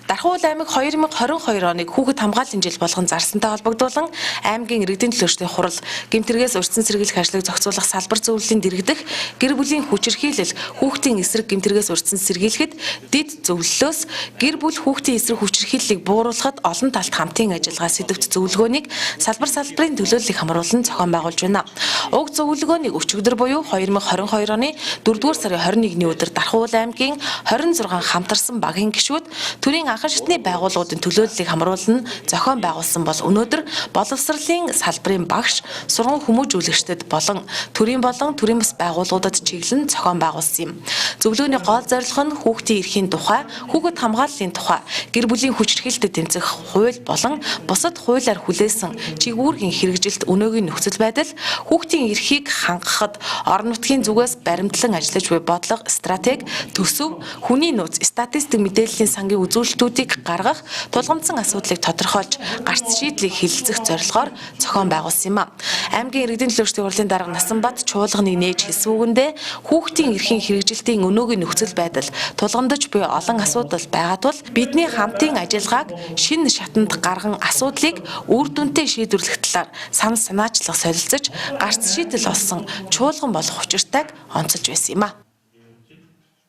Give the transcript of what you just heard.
Дархан аймаг 2022 оныг хүүхэд хамгааллын жил болгон зарсантай холбогдуулан аймгийн иргэдийн төлөөлчдийн хурал гэмтэргээс урьдчилан сэргийлэх ажлыг зохицуулах салбар зөвлөлийн дэргэдэх гэр бүлийн хүчирхийлэл хүүхдийн эсрэг гэмтэргээс урьдчилан сэргийлэхэд дэд зөвлөлөөс гэр бүл хүүхдийн эсрэг хүчирхийллийг бууруулахад олон талт хамтын ажиллагаа сэдвт зөвлөгөөнийг салбарын төлөөллийг хамруулан зохион байгуулж байна. Уг зөвлөгөөнийг өчигдөр буюу 2022 оны 4-р сарын 21-ний өдөр Дархан аймгийн 26 хамтарсан багийн гишүүд төрийн анхан шатны байгууллагуудын төлөөллийг хамруулан зохион байгуулсан бол өнөөдөр боловсролын салбарын багш, сургууль хүмүүжүүлэгчдэд болон төрийн бус байгууллагуудад чиглэн зохион байгуулсан юм. Зөвлөгөөний гол зорилго нь хүүхдийн эрхийн тухай, хүүхэд хамгааллын тухай, гэр бүлийн хүчирхийлэлтэд тэмцэх хууль болон бусад хуулиар хүлээсэн чигүүргийн хэрэгжилт өнөөгийн нөхцөл байдал, хүүхдийн эрхийг хангахад орон нутгийн зүгээс баримтлан ажиллаж буй бодлого, стратеги, төсөв, хүний нөөц, статистик мэдээллийн сангийн үзүүлэлтүүдийг гаргах, тулгамдсан асуудлыг тодорхойлж, гарц шийдлийг хэлэлцэх зорилгоор зохион байгуулсан юм а. Аймгийн иргэдийн төлөөлчдийн хурлын дарга Насанбат чуулганыг нээж хэлсэн үгэндээ хүүхдийн эрхийн хэрэгжилтийн өнөөгийн нөхцөл байдал тулгамдж буй олон асуудал байгаа тул бидний хамтын ажиллагааг шинэ шатанд гарган асуудлыг үр дүнтэй шийдвэрлэх талаар санаачлах солилцож, гарц шийдэл олсон чуулган болох учиртайг онцолж байсан юм а.